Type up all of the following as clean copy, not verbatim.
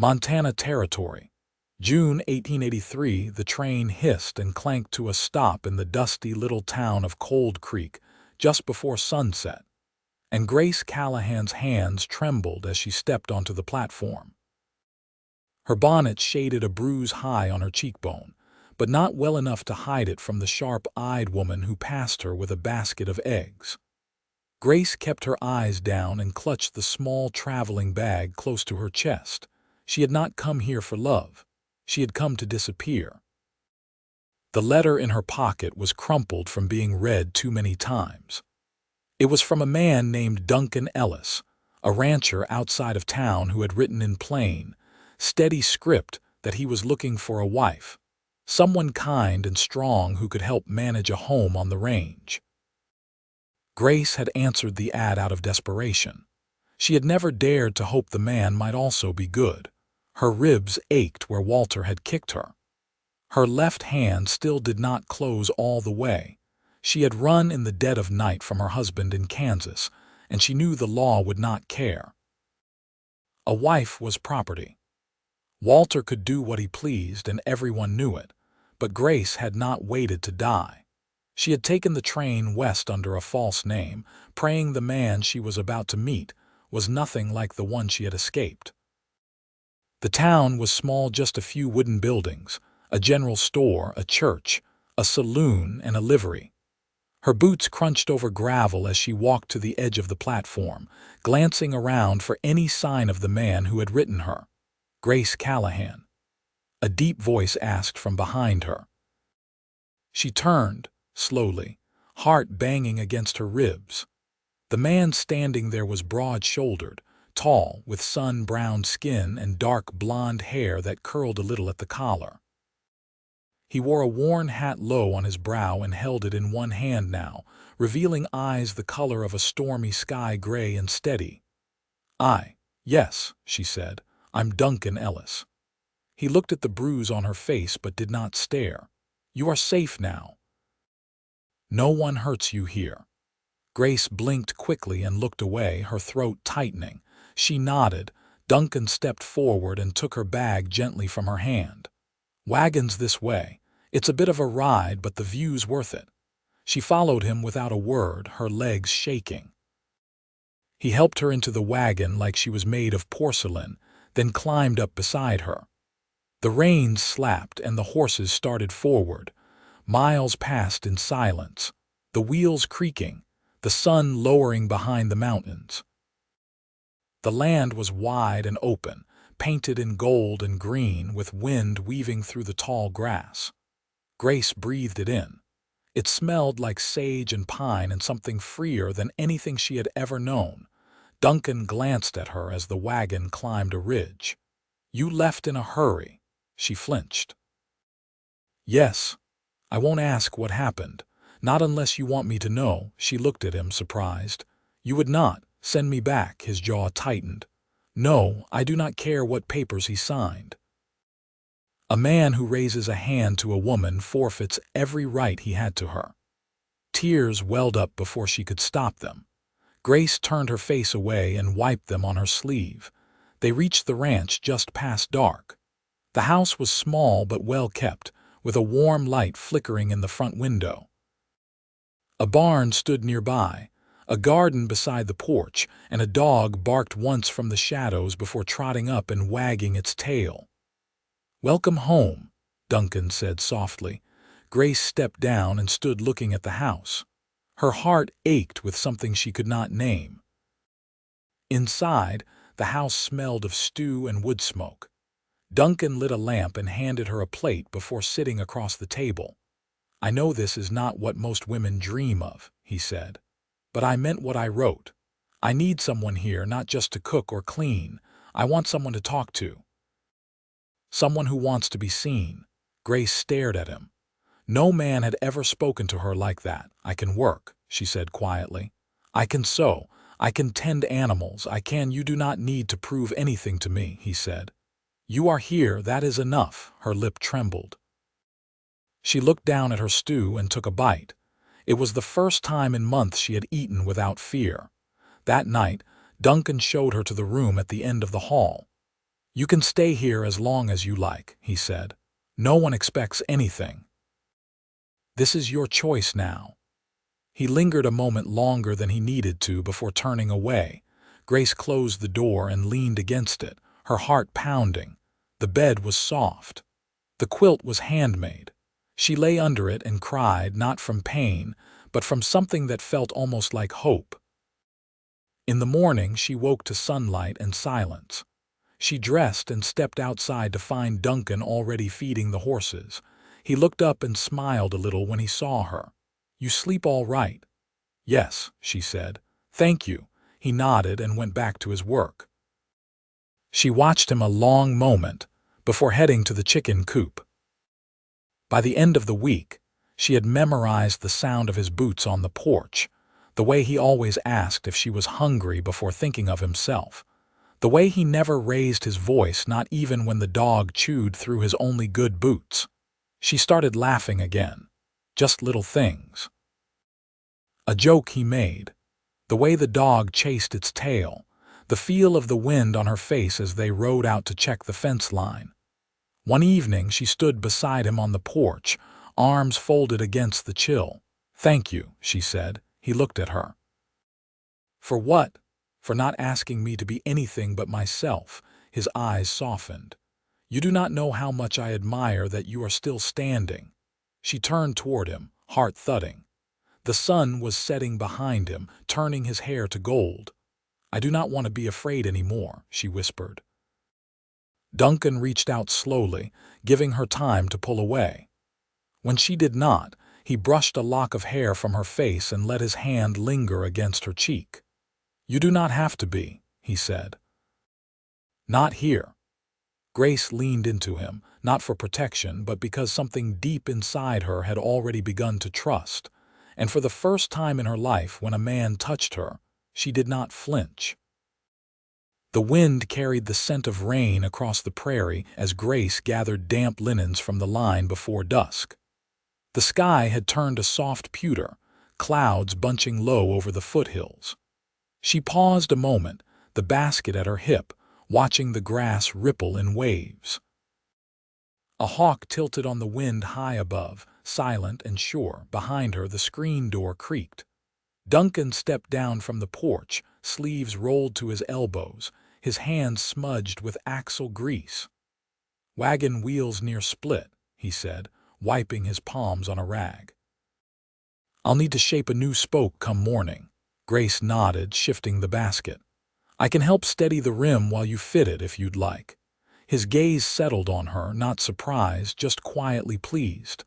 Montana Territory. June 1883, the train hissed and clanked to a stop in the dusty little town of Cold Creek just before sunset, and Grace Callahan's hands trembled as she stepped onto the platform. Her bonnet shaded a bruise high on her cheekbone, but not well enough to hide it from the sharp-eyed woman who passed her with a basket of eggs. Grace kept her eyes down and clutched the small traveling bag close to her chest. She had not come here for love. She had come to disappear. The letter in her pocket was crumpled from being read too many times. It was from a man named Duncan Ellis, a rancher outside of town who had written in plain, steady script that he was looking for a wife, someone kind and strong who could help manage a home on the range. Grace had answered the ad out of desperation. She had never dared to hope the man might also be good. Her ribs ached where Walter had kicked her. Her left hand still did not close all the way. She had run in the dead of night from her husband in Kansas, and she knew the law would not care. A wife was property. Walter could do what he pleased, and everyone knew it, but Grace had not waited to die. She had taken the train west under a false name, praying the man she was about to meet was nothing like the one she had escaped. The town was small, just a few wooden buildings, a general store, a church, a saloon, and a livery. Her boots crunched over gravel as she walked to the edge of the platform, glancing around for any sign of the man who had written her. Grace Callahan. A deep voice asked from behind her. She turned, slowly, heart banging against her ribs. The man standing there was broad-shouldered, tall, with sun-browned skin and dark blonde hair that curled a little at the collar. He wore a worn hat low on his brow and held it in one hand now, revealing eyes the color of a stormy sky, gray and steady. Yes, she said, I'm Duncan Ellis. He looked at the bruise on her face but did not stare. You are safe now. No one hurts you here. Grace blinked quickly and looked away, her throat tightening. She nodded. Duncan stepped forward and took her bag gently from her hand. Wagons this way. It's a bit of a ride, but the view's worth it. She followed him without a word, her legs shaking. He helped her into the wagon like she was made of porcelain, then climbed up beside her. The reins slapped and the horses started forward. Miles passed in silence, the wheels creaking, the sun lowering behind the mountains. The land was wide and open, painted in gold and green, with wind weaving through the tall grass. Grace breathed it in. It smelled like sage and pine and something freer than anything she had ever known. Duncan glanced at her as the wagon climbed a ridge. You left in a hurry. She flinched. Yes. I won't ask what happened. Not unless you want me to know. She looked at him, surprised. You would not send me back. His jaw tightened. No, I do not care what papers he signed. A man who raises a hand to a woman forfeits every right he had to her. Tears welled up before she could stop them. Grace turned her face away and wiped them on her sleeve. They reached the ranch just past dark. The house was small but well kept, with a warm light flickering in the front window. A barn stood nearby, a garden beside the porch, and a dog barked once from the shadows before trotting up and wagging its tail. Welcome home, Duncan said softly. Grace stepped down and stood looking at the house. Her heart ached with something she could not name. Inside, the house smelled of stew and wood smoke. Duncan lit a lamp and handed her a plate before sitting across the table. I know this is not what most women dream of, he said, but I meant what I wrote. I need someone here, not just to cook or clean. I want someone to talk to. Someone who wants to be seen. Grace stared at him. No man had ever spoken to her like that. I can work, she said quietly. I can sew. I can tend animals. You do not need to prove anything to me, he said. You are here, that is enough. Her lip trembled. She looked down at her stew and took a bite. It was the first time in months she had eaten without fear. That night, Duncan showed her to the room at the end of the hall. "You can stay here as long as you like," he said. "No one expects anything. This is your choice now." He lingered a moment longer than he needed to before turning away. Grace closed the door and leaned against it, her heart pounding. The bed was soft. The quilt was handmade. She lay under it and cried, not from pain, but from something that felt almost like hope. In the morning, she woke to sunlight and silence. She dressed and stepped outside to find Duncan already feeding the horses. He looked up and smiled a little when he saw her. "You sleep all right?" "Yes," she said. "Thank you." He nodded and went back to his work. She watched him a long moment before heading to the chicken coop. By the end of the week, she had memorized the sound of his boots on the porch, the way he always asked if she was hungry before thinking of himself, the way he never raised his voice, not even when the dog chewed through his only good boots. She started laughing again. Just little things. A joke he made, the way the dog chased its tail, the feel of the wind on her face as they rode out to check the fence line. One evening she stood beside him on the porch, arms folded against the chill. "Thank you," she said. He looked at her. "For what?" "For not asking me to be anything but myself." His eyes softened. "You do not know how much I admire that you are still standing." She turned toward him, heart thudding. The sun was setting behind him, turning his hair to gold. "I do not want to be afraid anymore," she whispered. Duncan reached out slowly, giving her time to pull away. When she did not, he brushed a lock of hair from her face and let his hand linger against her cheek. "You do not have to be," he said. "Not here." Grace leaned into him, not for protection, but because something deep inside her had already begun to trust. And for the first time in her life, when a man touched her, she did not flinch. The wind carried the scent of rain across the prairie as Grace gathered damp linens from the line before dusk. The sky had turned a soft pewter, clouds bunching low over the foothills. She paused a moment, the basket at her hip, watching the grass ripple in waves. A hawk tilted on the wind high above, silent and sure. Behind her, the screen door creaked. Duncan stepped down from the porch, sleeves rolled to his elbows, his hands smudged with axle grease. "Wagon wheels near split," he said, wiping his palms on a rag. "I'll need to shape a new spoke come morning." Grace nodded, shifting the basket. "I can help steady the rim while you fit it if you'd like." His gaze settled on her, not surprised, just quietly pleased.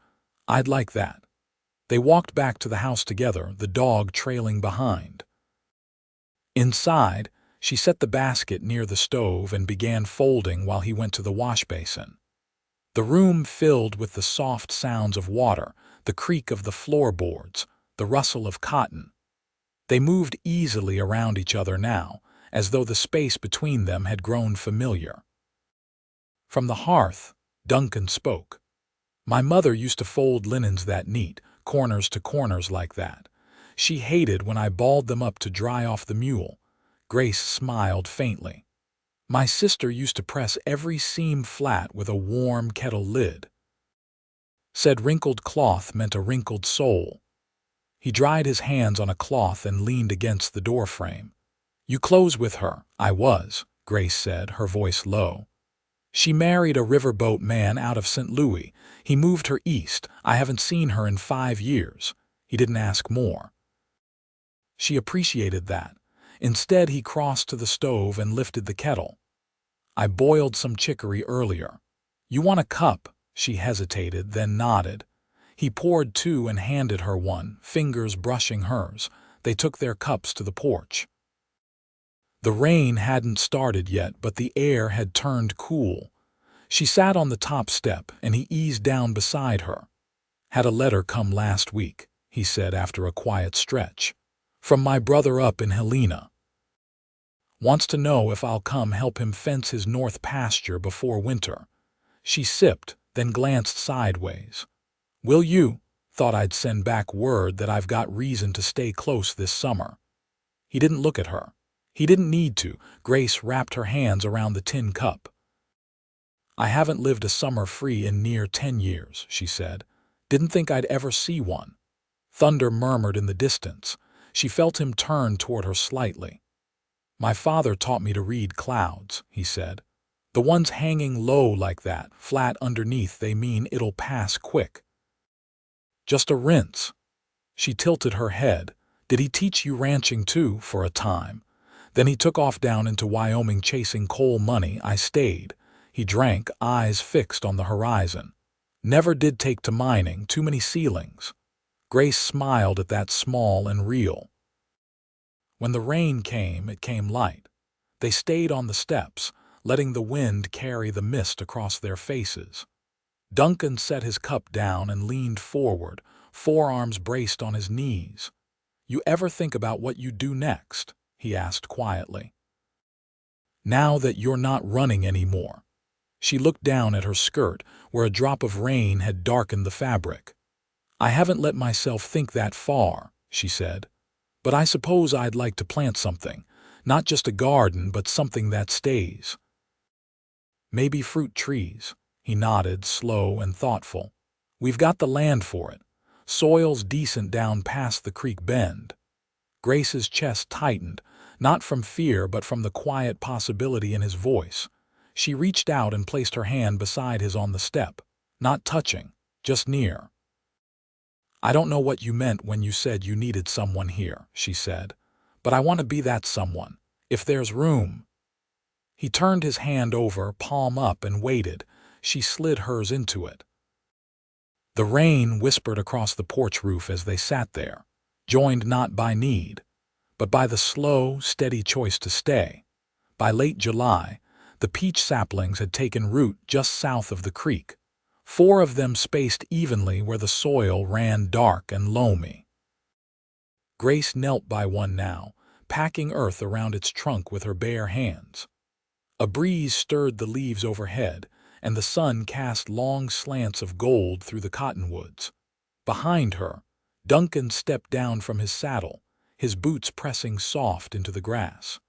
"I'd like that." They walked back to the house together, the dog trailing behind. Inside, she set the basket near the stove and began folding while he went to the wash basin. The room filled with the soft sounds of water, the creak of the floorboards, the rustle of cotton. They moved easily around each other now, as though the space between them had grown familiar. From the hearth, Duncan spoke. "My mother used to fold linens that neat, corners to corners like that. She hated when I balled them up to dry off the mule." Grace smiled faintly. "My sister used to press every seam flat with a warm kettle lid." Said wrinkled cloth meant a wrinkled soul. He dried his hands on a cloth and leaned against the doorframe. "You close with her." "I was," Grace said, her voice low. "She married a riverboat man out of St. Louis. He moved her east. I haven't seen her in 5 years. He didn't ask more." She appreciated that. Instead, he crossed to the stove and lifted the kettle. "I boiled some chicory earlier." "You want a cup?" She hesitated, then nodded. He poured 2 and handed her one, fingers brushing hers. They took their cups to the porch. The rain hadn't started yet, but the air had turned cool. She sat on the top step, and he eased down beside her. "Had a letter come last week," he said after a quiet stretch. "From my brother up in Helena. Wants to know if I'll come help him fence his north pasture before winter." She sipped, then glanced sideways. "Will you?" "Thought I'd send back word that I've got reason to stay close this summer." He didn't look at her. He didn't need to. Grace wrapped her hands around the tin cup. "I haven't lived a summer free in near 10 years," she said. "Didn't think I'd ever see one." Thunder murmured in the distance. She felt him turn toward her slightly. "My father taught me to read clouds," he said. "The ones hanging low like that, flat underneath, they mean it'll pass quick. Just a rinse." She tilted her head. "Did he teach you ranching too, for a time? Then he took off down into Wyoming chasing coal money. I stayed." He drank, eyes fixed on the horizon. "Never did take to mining, too many ceilings." Grace smiled at that, small and real. When the rain came, it came light. They stayed on the steps, letting the wind carry the mist across their faces. Duncan set his cup down and leaned forward, forearms braced on his knees. "You ever think about what you do next?" he asked quietly. "Now that you're not running anymore." She looked down at her skirt, where a drop of rain had darkened the fabric. "I haven't let myself think that far," she said. "But I suppose I'd like to plant something. Not just a garden, but something that stays." "Maybe fruit trees." He nodded, slow and thoughtful. "We've got the land for it. Soil's decent down past the creek bend." Grace's chest tightened, not from fear but from the quiet possibility in his voice. She reached out and placed her hand beside his on the step, not touching, just near. "I don't know what you meant when you said you needed someone here," she said, "but I want to be that someone, if there's room." He turned his hand over, palm up, and waited. She slid hers into it. The rain whispered across the porch roof as they sat there, joined not by need, but by the slow, steady choice to stay. By late July, the peach saplings had taken root just south of the creek, 4 of them spaced evenly where the soil ran dark and loamy. Grace knelt by one now, packing earth around its trunk with her bare hands. A breeze stirred the leaves overhead, and the sun cast long slants of gold through the cottonwoods. Behind her, Duncan stepped down from his saddle, his boots pressing soft into the grass.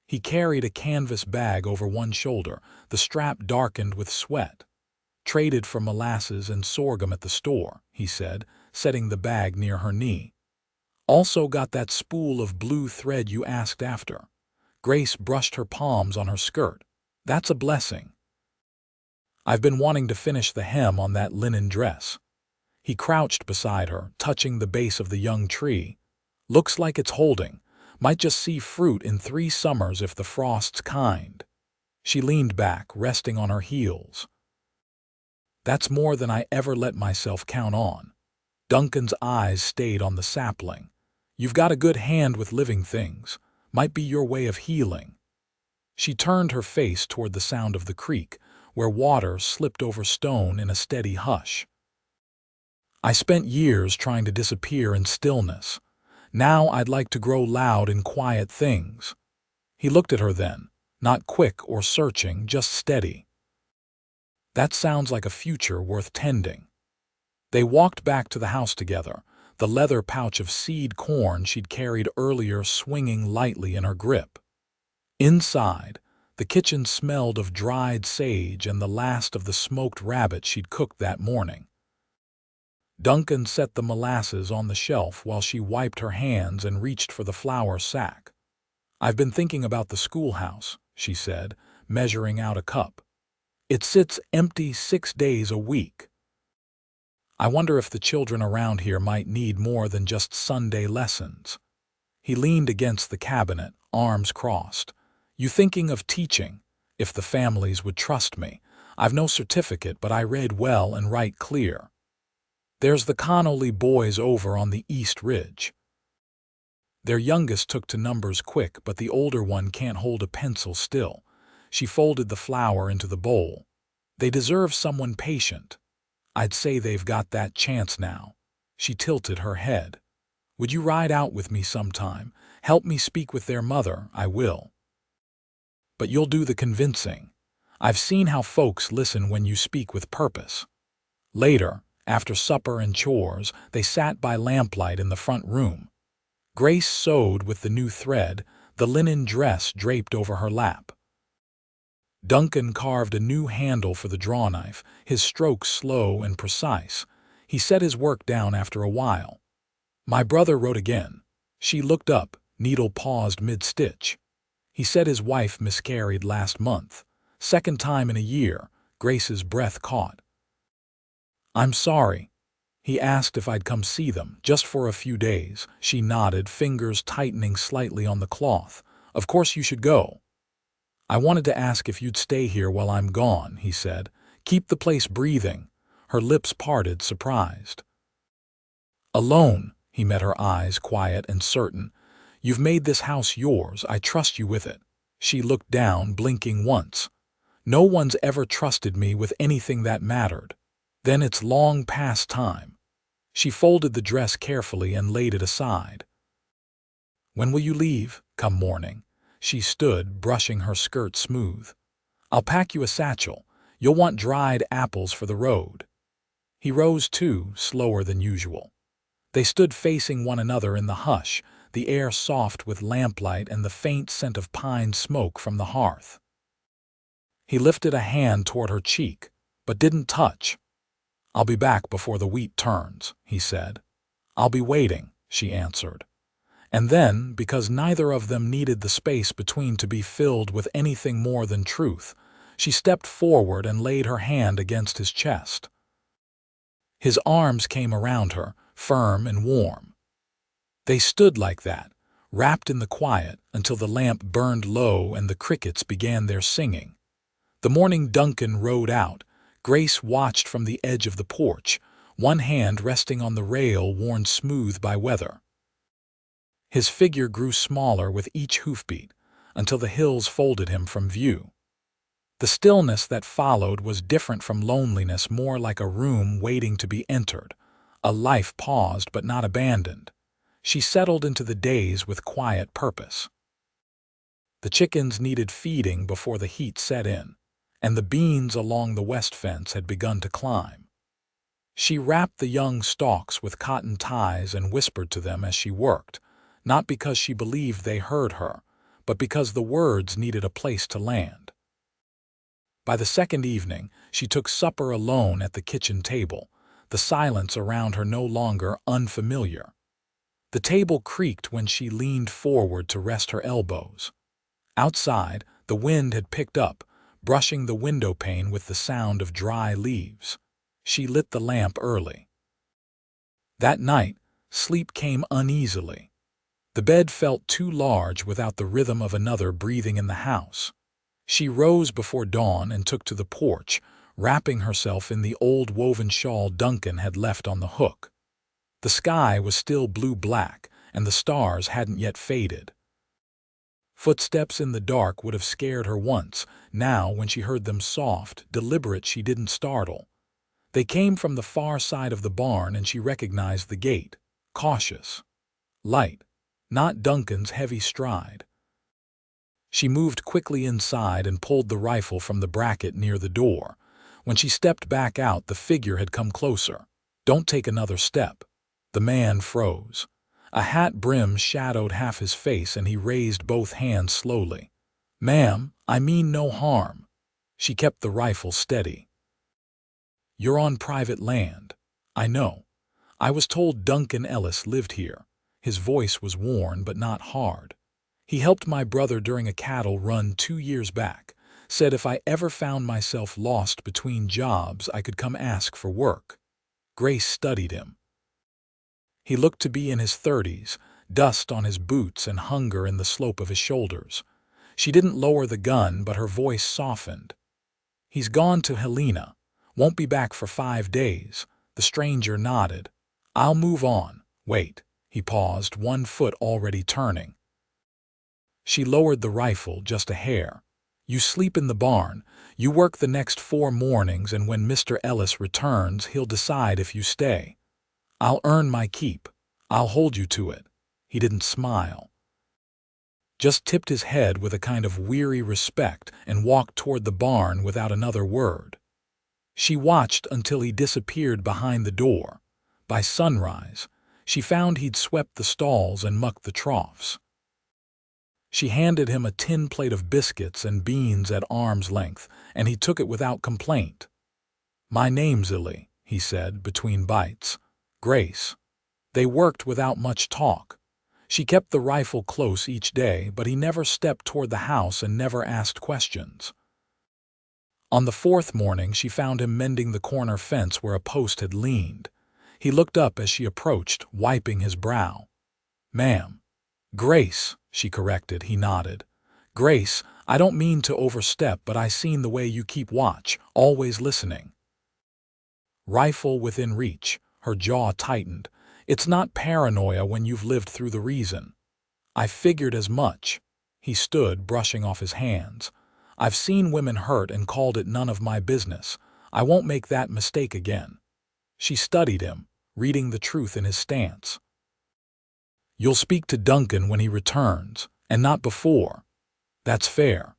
He carried a canvas bag over one shoulder, the strap darkened with sweat. "Traded for molasses and sorghum at the store," he said, setting the bag near her knee. "Also got that spool of blue thread you asked after." Grace brushed her palms on her skirt. "That's a blessing. I've been wanting to finish the hem on that linen dress." He crouched beside her, touching the base of the young tree. "Looks like it's holding. Might just see fruit in 3 summers if the frost's kind." She leaned back, resting on her heels. "That's more than I ever let myself count on." Duncan's eyes stayed on the sapling. "You've got a good hand with living things. Might be your way of healing." She turned her face toward the sound of the creek, where water slipped over stone in a steady hush. "I spent years trying to disappear in stillness. Now I'd like to grow loud in quiet things." He looked at her then, not quick or searching, just steady. "That sounds like a future worth tending." They walked back to the house together, the leather pouch of seed corn she'd carried earlier swinging lightly in her grip. Inside, the kitchen smelled of dried sage and the last of the smoked rabbit she'd cooked that morning. Duncan set the molasses on the shelf while she wiped her hands and reached for the flour sack. "I've been thinking about the schoolhouse," she said, measuring out a cup. "It sits empty 6 days a week. I wonder if the children around here might need more than just Sunday lessons." He leaned against the cabinet, arms crossed. "You thinking of teaching? If the families would trust me. I've no certificate, but I read well and write clear. There's the Connolly boys over on the East Ridge. Their youngest took to numbers quick, but the older one can't hold a pencil still." She folded the flour into the bowl. "They deserve someone patient. I'd say they've got that chance now." She tilted her head. "Would you ride out with me sometime? Help me speak with their mother?" "I will. But you'll do the convincing. I've seen how folks listen when you speak with purpose." Later, after supper and chores, they sat by lamplight in the front room. Grace sewed with the new thread, the linen dress draped over her lap. Duncan carved a new handle for the drawknife, his strokes slow and precise. He set his work down after a while. My brother wrote again. She looked up, needle paused mid-stitch. He said his wife miscarried last month. Second time in a year. Grace's breath caught. I'm sorry. He asked if I'd come see them, just for a few days. She nodded, fingers tightening slightly on the cloth. Of course you should go. I wanted to ask if you'd stay here while I'm gone, he said. Keep the place breathing. Her lips parted, surprised. Alone, he met her eyes, quiet and certain. You've made this house yours. I trust you with it. She looked down, blinking once. No one's ever trusted me with anything that mattered. Then it's long past time. She folded the dress carefully and laid it aside. When will you leave? Come morning. She stood, brushing her skirt smooth. I'll pack you a satchel. You'll want dried apples for the road. He rose too, slower than usual. They stood facing one another in the hush, the air soft with lamplight and the faint scent of pine smoke from the hearth. He lifted a hand toward her cheek, but didn't touch. I'll be back before the wheat turns, he said. I'll be waiting, she answered. And then, because neither of them needed the space between to be filled with anything more than truth, she stepped forward and laid her hand against his chest. His arms came around her, firm and warm. They stood like that, wrapped in the quiet, until the lamp burned low and the crickets began their singing. The morning Duncan rode out, Grace watched from the edge of the porch, one hand resting on the rail worn smooth by weather. His figure grew smaller with each hoofbeat, until the hills folded him from view. The stillness that followed was different from loneliness, more like a room waiting to be entered, a life paused but not abandoned. She settled into the days with quiet purpose. The chickens needed feeding before the heat set in, and the beans along the west fence had begun to climb. She wrapped the young stalks with cotton ties and whispered to them as she worked, not because she believed they heard her, but because the words needed a place to land. By the second evening, she took supper alone at the kitchen table, the silence around her no longer unfamiliar. The table creaked when she leaned forward to rest her elbows. Outside, the wind had picked up, brushing the window pane with the sound of dry leaves. She lit the lamp early. That night, sleep came uneasily. The bed felt too large without the rhythm of another breathing in the house. She rose before dawn and took to the porch, wrapping herself in the old woven shawl Duncan had left on the hook. The sky was still blue-black, and the stars hadn't yet faded. Footsteps in the dark would have scared her once. Now, when she heard them soft, deliberate, she didn't startle. They came from the far side of the barn, and she recognized the gate. Cautious. Light. Not Duncan's heavy stride. She moved quickly inside and pulled the rifle from the bracket near the door. When she stepped back out, the figure had come closer. Don't take another step. The man froze. A hat brim shadowed half his face, and he raised both hands slowly. Ma'am, I mean no harm. She kept the rifle steady. You're on private land. I know. I was told Duncan Ellis lived here. His voice was worn but not hard. He helped my brother during a cattle run 2 years back. Said if I ever found myself lost between jobs, I could come ask for work. Grace studied him. He looked to be in his 30s, dust on his boots and hunger in the slope of his shoulders. She didn't lower the gun, but her voice softened. He's gone to Helena. Won't be back for 5 days. The stranger nodded. I'll move on. Wait. He paused, one foot already turning. She lowered the rifle just a hair. You sleep in the barn. You work the next 4 mornings, and when Mr. Ellis returns, he'll decide if you stay. I'll earn my keep. I'll hold you to it. He didn't smile. Just tipped his head with a kind of weary respect and walked toward the barn without another word. She watched until he disappeared behind the door. By sunrise, she found he'd swept the stalls and mucked the troughs. She handed him a tin plate of biscuits and beans at arm's length, and he took it without complaint. "My name's Illy," he said between bites. "Grace." They worked without much talk. She kept the rifle close each day, but he never stepped toward the house and never asked questions. On the fourth morning, she found him mending the corner fence where a post had leaned. He looked up as she approached, wiping his brow. "Ma'am." "Grace," she corrected. He nodded. "Grace, I don't mean to overstep, but I seen the way you keep watch, always listening." Rifle within reach, her jaw tightened. "It's not paranoia when you've lived through the reason." "I figured as much." He stood, brushing off his hands. "I've seen women hurt and called it none of my business. I won't make that mistake again." She studied him, reading the truth in his stance. "You'll speak to Duncan when he returns, and not before." "That's fair."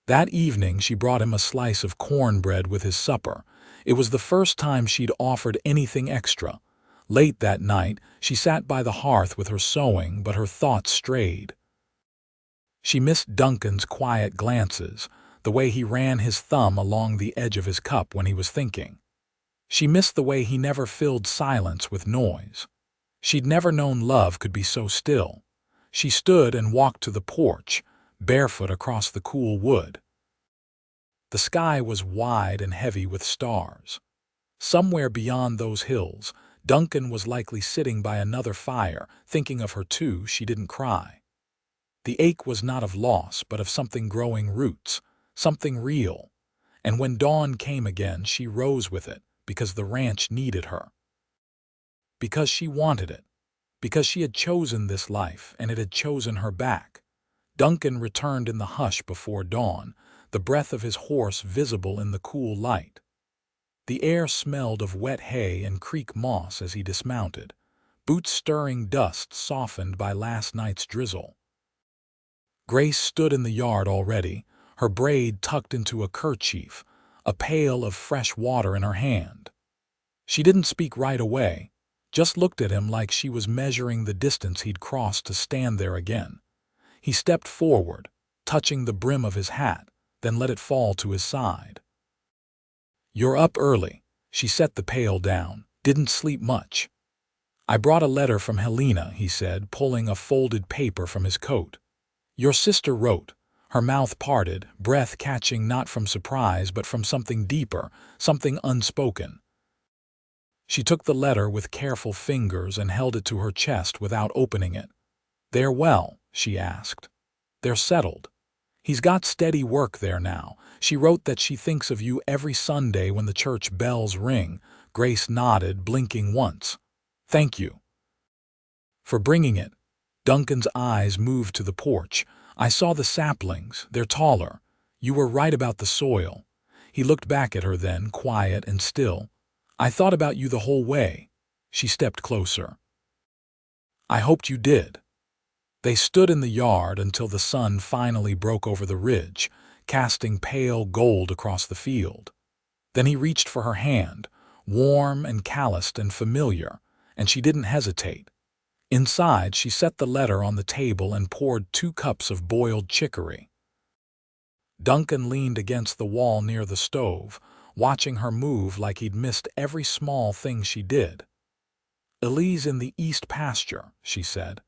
That evening she brought him a slice of cornbread with his supper. It was the first time she'd offered anything extra. Late that night, she sat by the hearth with her sewing, but her thoughts strayed. She missed Duncan's quiet glances, the way he ran his thumb along the edge of his cup when he was thinking. She missed the way he never filled silence with noise. She'd never known love could be so still. She stood and walked to the porch, barefoot across the cool wood. The sky was wide and heavy with stars. Somewhere beyond those hills, Duncan was likely sitting by another fire, thinking of her too. She didn't cry. The ache was not of loss, but of something growing roots, something real. And when dawn came again, she rose with it, because the ranch needed her. Because she wanted it. Because she had chosen this life, and it had chosen her back. Duncan returned in the hush before dawn, the breath of his horse visible in the cool light. The air smelled of wet hay and creek moss as he dismounted, boots stirring dust softened by last night's drizzle. Grace stood in the yard already, her braid tucked into a kerchief, a pail of fresh water in her hand. She didn't speak right away, just looked at him like she was measuring the distance he'd crossed to stand there again. He stepped forward, touching the brim of his hat, then let it fall to his side. "You're up early." She set the pail down. "Didn't sleep much." "I brought a letter from Helena," he said, pulling a folded paper from his coat. "Your sister wrote," her mouth parted, breath catching not from surprise but from something deeper, something unspoken. She took the letter with careful fingers and held it to her chest without opening it. "They're well?" she asked. "They're settled. He's got steady work there now. She wrote that she thinks of you every Sunday when the church bells ring." Grace nodded, blinking once. "Thank you for bringing it." Duncan's eyes moved to the porch. "I saw the saplings. They're taller. You were right about the soil." He looked back at her then, quiet and still. "I thought about you the whole way." She stepped closer. "I hoped you did." They stood in the yard until the sun finally broke over the ridge, casting pale gold across the field. Then he reached for her hand, warm and calloused and familiar, and she didn't hesitate. Inside, she set the letter on the table and poured 2 cups of boiled chicory. Duncan leaned against the wall near the stove, watching her move like he'd missed every small thing she did. "Elise in the east pasture," she said.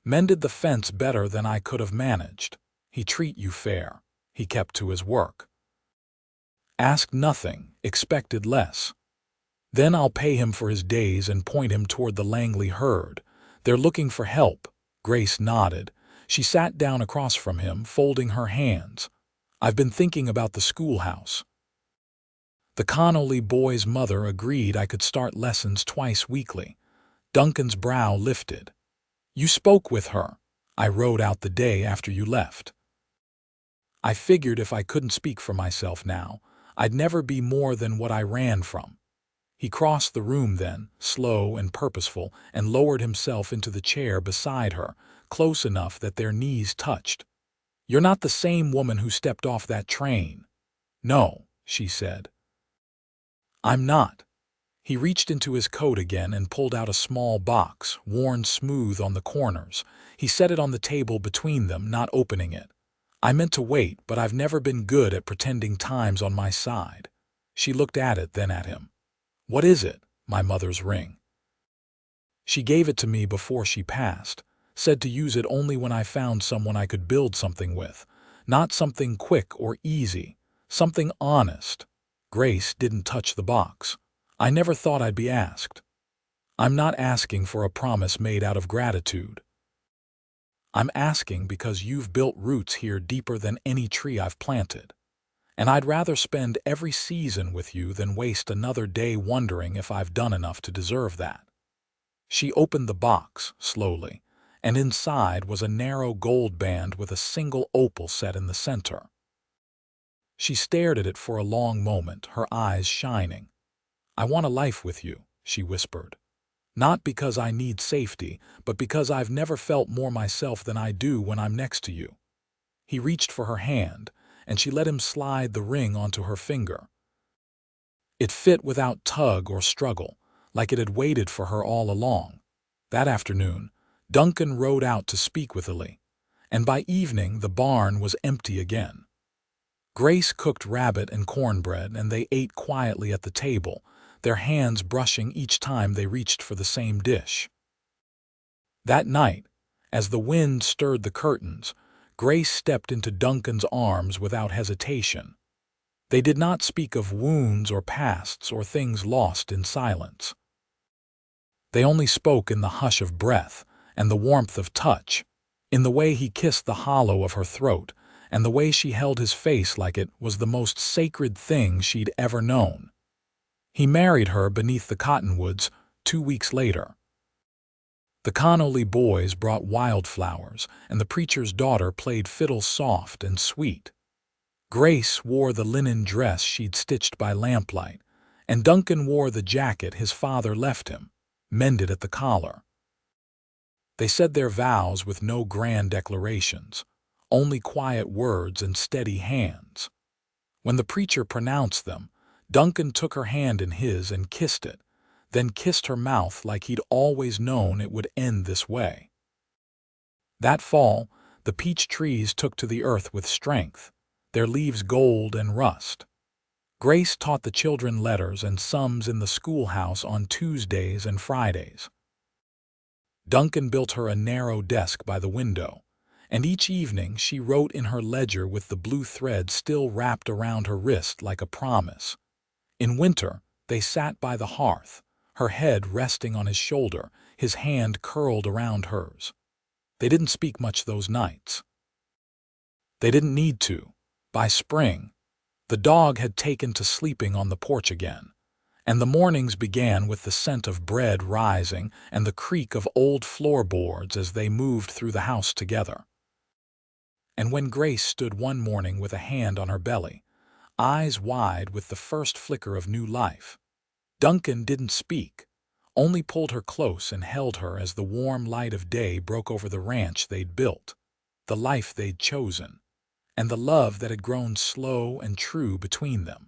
"Mended the fence better than I could have managed. He treat you fair." He kept to his work. "Asked nothing, expected less. Then I'll pay him for his days and point him toward the Langley herd. They're looking for help." Grace nodded. She sat down across from him, folding her hands. "I've been thinking about the schoolhouse." The Connolly boy's mother agreed I could start lessons twice weekly. Duncan's brow lifted. "You spoke with her." "I rode out the day after you left. I figured if I couldn't speak for myself now, I'd never be more than what I ran from." He crossed the room then, slow and purposeful, and lowered himself into the chair beside her, close enough that their knees touched. "You're not the same woman who stepped off that train." "No," she said. "I'm not." He reached into his coat again and pulled out a small box, worn smooth on the corners. He set it on the table between them, not opening it. I meant to wait, but I've never been good at pretending time's on my side. She looked at it, then at him. What is it? My mother's ring. She gave it to me before she passed, said to use it only when I found someone I could build something with. Not something quick or easy, something honest. Grace didn't touch the box. I never thought I'd be asked. I'm not asking for a promise made out of gratitude. I'm asking because you've built roots here deeper than any tree I've planted. And I'd rather spend every season with you than waste another day wondering if I've done enough to deserve that. She opened the box, slowly, and inside was a narrow gold band with a single opal set in the center. She stared at it for a long moment, her eyes shining. I want a life with you, she whispered. Not because I need safety, but because I've never felt more myself than I do when I'm next to you. He reached for her hand, and she let him slide the ring onto her finger. It fit without tug or struggle, like it had waited for her all along. That afternoon, Duncan rode out to speak with Ellie, and by evening the barn was empty again. Grace cooked rabbit and cornbread, and they ate quietly at the table, their hands brushing each time they reached for the same dish. That night, as the wind stirred the curtains, Grace stepped into Duncan's arms without hesitation. They did not speak of wounds or pasts or things lost in silence. They only spoke in the hush of breath and the warmth of touch, in the way he kissed the hollow of her throat, and the way she held his face like it was the most sacred thing she'd ever known. He married her beneath the cottonwoods 2 weeks later. The Connolly boys brought wildflowers, and the preacher's daughter played fiddle soft and sweet. Grace wore the linen dress she'd stitched by lamplight, and Duncan wore the jacket his father left him, mended at the collar. They said their vows with no grand declarations, only quiet words and steady hands. When the preacher pronounced them, Duncan took her hand in his and kissed it, then kissed her mouth like he'd always known it would end this way. That fall, the peach trees took to the earth with strength, their leaves gold and rust. Grace taught the children letters and sums in the schoolhouse on Tuesdays and Fridays. Duncan built her a narrow desk by the window, and each evening she wrote in her ledger with the blue thread still wrapped around her wrist like a promise. In winter, they sat by the hearth, her head resting on his shoulder, his hand curled around hers. They didn't speak much those nights. They didn't need to. By spring, the dog had taken to sleeping on the porch again, and the mornings began with the scent of bread rising and the creak of old floorboards as they moved through the house together. And when Grace stood one morning with a hand on her belly, eyes wide with the first flicker of new life, Duncan didn't speak, only pulled her close and held her as the warm light of day broke over the ranch they'd built, the life they'd chosen, and the love that had grown slow and true between them.